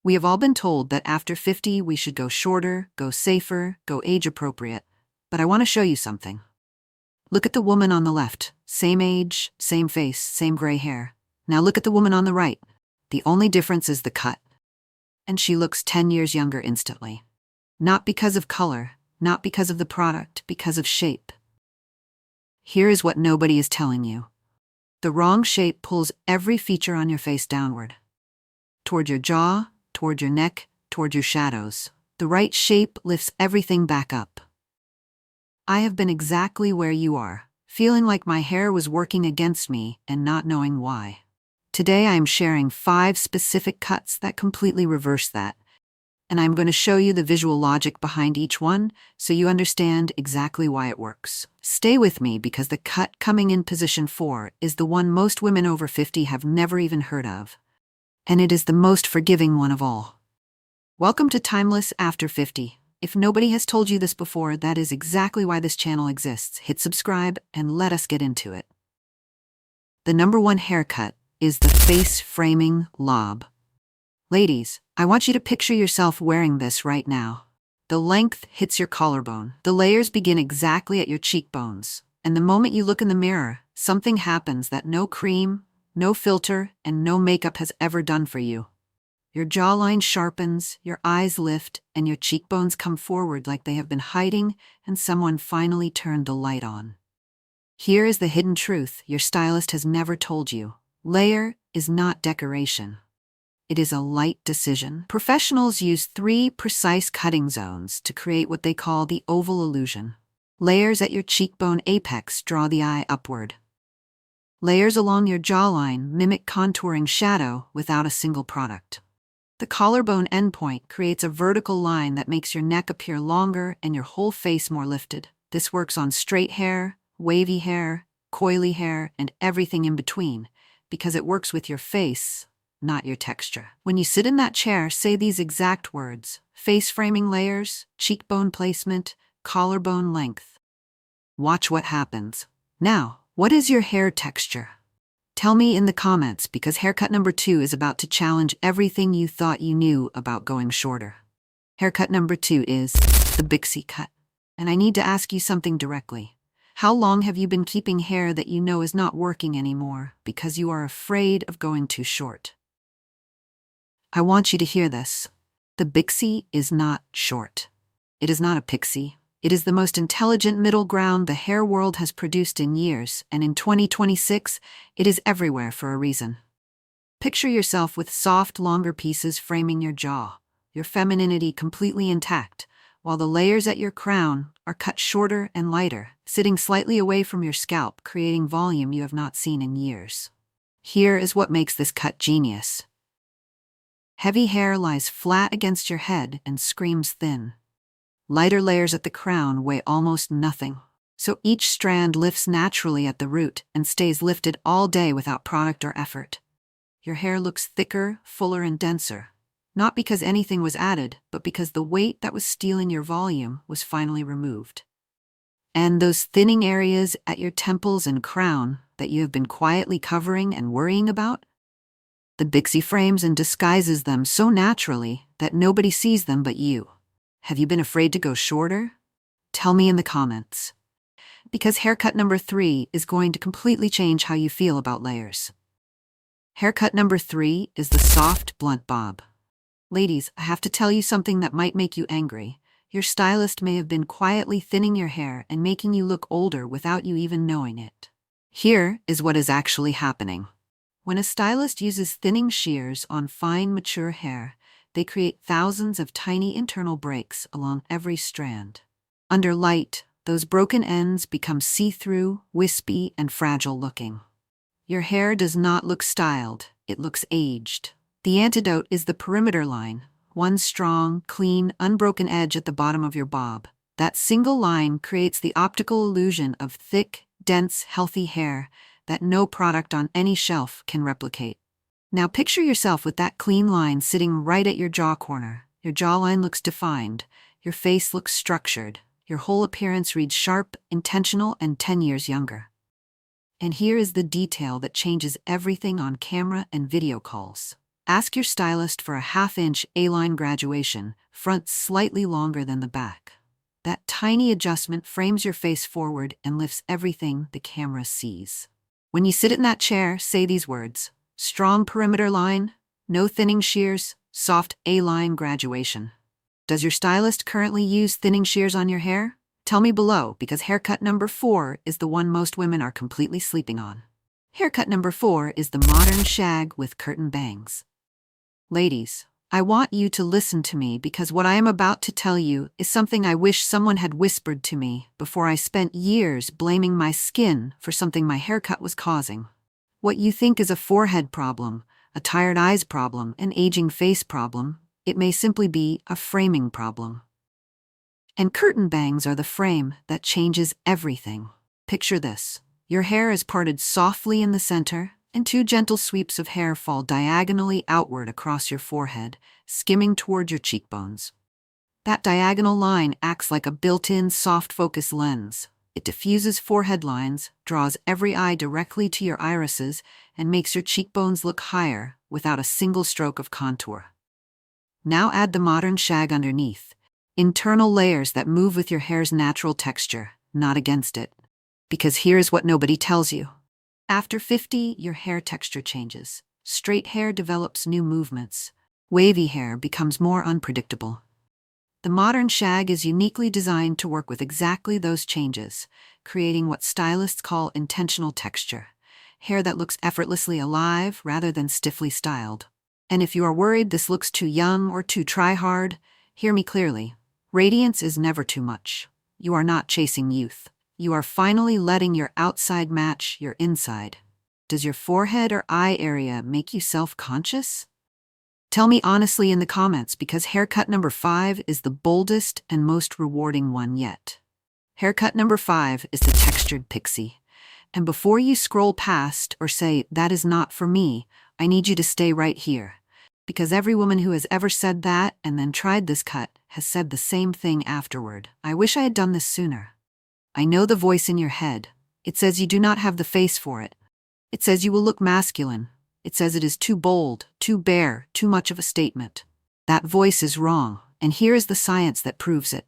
We have all been told that after 50 we should go shorter, go safer, go age appropriate. But I want to show you something. Look at the woman on the left. Same age, same face, same gray hair. Now look at the woman on the right. The only difference is the cut. And she looks 10 years younger instantly. Not because of color, not because of the product, because of shape. Here is what nobody is telling you. The wrong shape pulls every feature on your face downward. Toward your jaw, toward your neck, toward your shadows. The right shape lifts everything back up. I have been exactly where you are, feeling like my hair was working against me and not knowing why. Today I am sharing 5 specific cuts that completely reverse that. And I'm going to show you the visual logic behind each one so you understand exactly why it works. Stay with me because the cut coming in position 4 is the one most women over 50 have never even heard of. And it is the most forgiving one of all. Welcome to Timeless After 50. If nobody has told you this before, that is exactly why this channel exists. Hit subscribe and let us get into it. The number 1 haircut is the face framing lob. Ladies, I want you to picture yourself wearing this right now. The length hits your collarbone. The layers begin exactly at your cheekbones. And the moment you look in the mirror, something happens that no cream, no filter, and no makeup has ever done for you. Your jawline sharpens, your eyes lift, and your cheekbones come forward like they have been hiding and someone finally turned the light on. Here is the hidden truth your stylist has never told you. Layer is not decoration. It is a light decision. Professionals use 3 precise cutting zones to create what they call the oval illusion. Layers at your cheekbone apex draw the eye upward. Layers along your jawline mimic contouring shadow without a single product. The collarbone endpoint creates a vertical line that makes your neck appear longer and your whole face more lifted. This works on straight hair, wavy hair, coily hair, and everything in between, because it works with your face, not your texture. When you sit in that chair, say these exact words: face framing layers, cheekbone placement, collarbone length. Watch what happens. Now, what is your hair texture? Tell me in the comments, because haircut number 2 is about to challenge everything you thought you knew about going shorter. Haircut number 2 is the Bixie cut. And I need to ask you something directly. How long have you been keeping hair that you know is not working anymore because you are afraid of going too short? I want you to hear this. The Bixie is not short. It is not a pixie. It is the most intelligent middle ground the hair world has produced in years, and in 2026, it is everywhere for a reason. Picture yourself with soft, longer pieces framing your jaw, your femininity completely intact, while the layers at your crown are cut shorter and lighter, sitting slightly away from your scalp, creating volume you have not seen in years. Here is what makes this cut genius. Heavy hair lies flat against your head and screams thin. Lighter layers at the crown weigh almost nothing, so each strand lifts naturally at the root and stays lifted all day without product or effort. Your hair looks thicker, fuller, and denser, not because anything was added, but because the weight that was stealing your volume was finally removed. And those thinning areas at your temples and crown that you have been quietly covering and worrying about? The Bixie frames and disguises them so naturally that nobody sees them but you. Have you been afraid to go shorter? Tell me in the comments. Because haircut number 3 is going to completely change how you feel about layers. Haircut number 3 is the soft, blunt bob. Ladies, I have to tell you something that might make you angry. Your stylist may have been quietly thinning your hair and making you look older without you even knowing it. Here is what is actually happening. When a stylist uses thinning shears on fine, mature hair, they create thousands of tiny internal breaks along every strand. Under light, those broken ends become see-through, wispy, and fragile looking. Your hair does not look styled, it looks aged. The antidote is the perimeter line, one strong, clean, unbroken edge at the bottom of your bob. That single line creates the optical illusion of thick, dense, healthy hair that no product on any shelf can replicate. Now picture yourself with that clean line sitting right at your jaw corner. Your jawline looks defined, your face looks structured, your whole appearance reads sharp, intentional, and 10 years younger. And here is the detail that changes everything on camera and video calls. Ask your stylist for a half-inch A-line graduation, front slightly longer than the back. That tiny adjustment frames your face forward and lifts everything the camera sees. When you sit in that chair, say these words: strong perimeter line, no thinning shears, soft A-line graduation. Does your stylist currently use thinning shears on your hair? Tell me below, because haircut number 4 is the one most women are completely sleeping on. Haircut number 4 is the modern shag with curtain bangs. Ladies, I want you to listen to me because what I am about to tell you is something I wish someone had whispered to me before I spent years blaming my skin for something my haircut was causing. What you think is a forehead problem, a tired eyes problem, an aging face problem, it may simply be a framing problem. And curtain bangs are the frame that changes everything. Picture this. Your hair is parted softly in the center, and 2 gentle sweeps of hair fall diagonally outward across your forehead, skimming toward your cheekbones. That diagonal line acts like a built-in soft focus lens. It diffuses forehead lines, draws every eye directly to your irises, and makes your cheekbones look higher without a single stroke of contour. Now add the modern shag underneath, internal layers that move with your hair's natural texture, not against it. Because here's what nobody tells you. After 50, your hair texture changes. Straight hair develops new movements. Wavy hair becomes more unpredictable. The modern shag is uniquely designed to work with exactly those changes, creating what stylists call intentional texture, hair that looks effortlessly alive rather than stiffly styled. And if you are worried this looks too young or too try-hard, hear me clearly. Radiance is never too much. You are not chasing youth. You are finally letting your outside match your inside. Does your forehead or eye area make you self-conscious? Tell me honestly in the comments, because haircut number 5 is the boldest and most rewarding one yet. Haircut number 5 is the textured pixie. And before you scroll past or say, that is not for me, I need you to stay right here. Because every woman who has ever said that and then tried this cut has said the same thing afterward. I wish I had done this sooner. I know the voice in your head. It says you do not have the face for it. It says you will look masculine. It says it is too bold, too bare, too much of a statement. That voice is wrong, and here is the science that proves it.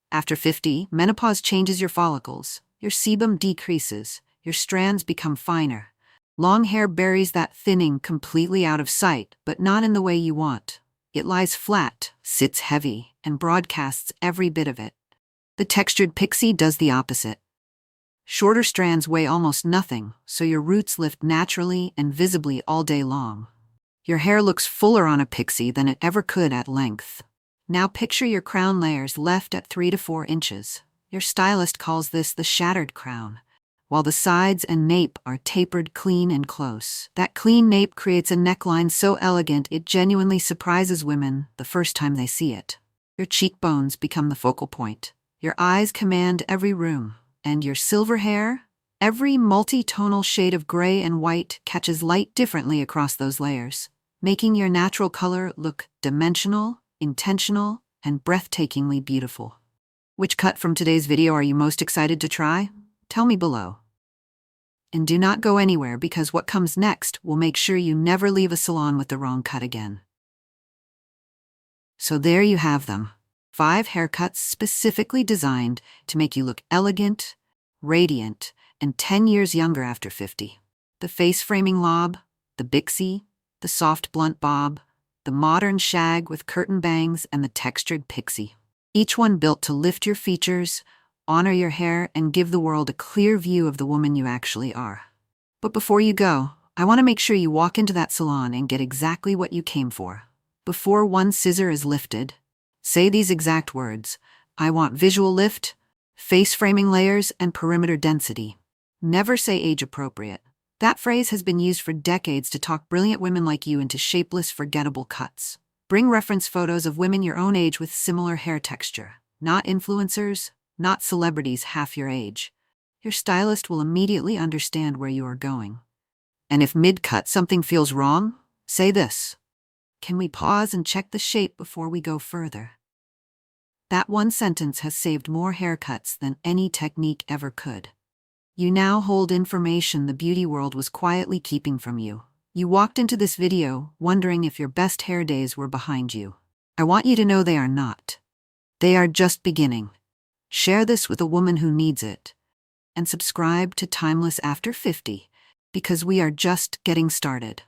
After 50, menopause changes your follicles. Your sebum decreases. Your strands become finer. Long hair buries that thinning completely out of sight, but not in the way you want. It lies flat, sits heavy, and broadcasts every bit of it. The textured pixie does the opposite. Shorter strands weigh almost nothing, so your roots lift naturally and visibly all day long. Your hair looks fuller on a pixie than it ever could at length. Now picture your crown layers left at 3 to 4 inches. Your stylist calls this the shattered crown, while the sides and nape are tapered clean and close. That clean nape creates a neckline so elegant it genuinely surprises women the first time they see it. Your cheekbones become the focal point. Your eyes command every room, and your silver hair, every multi-tonal shade of gray and white, catches light differently across those layers, making your natural color look dimensional, intentional, and breathtakingly beautiful. Which cut from today's video are you most excited to try? Tell me below. And do not go anywhere, because what comes next will make sure you never leave a salon with the wrong cut again. So there you have them. 5 haircuts specifically designed to make you look elegant, radiant, and 10 years younger after 50. The face-framing lob, the bixie, the soft blunt bob, the modern shag with curtain bangs, and the textured pixie. Each one built to lift your features, honor your hair, and give the world a clear view of the woman you actually are. But before you go, I want to make sure you walk into that salon and get exactly what you came for. Before one scissor is lifted, say these exact words: I want visual lift, face framing layers, and perimeter density. Never say age appropriate. That phrase has been used for decades to talk brilliant women like you into shapeless, forgettable cuts. Bring reference photos of women your own age with similar hair texture. Not influencers, not celebrities half your age. Your stylist will immediately understand where you are going. And if mid-cut something feels wrong, say this: can we pause and check the shape before we go further? That one sentence has saved more haircuts than any technique ever could. You now hold information the beauty world was quietly keeping from you. You walked into this video wondering if your best hair days were behind you. I want you to know they are not. They are just beginning. Share this with a woman who needs it. And subscribe to Timeless After 50, because we are just getting started.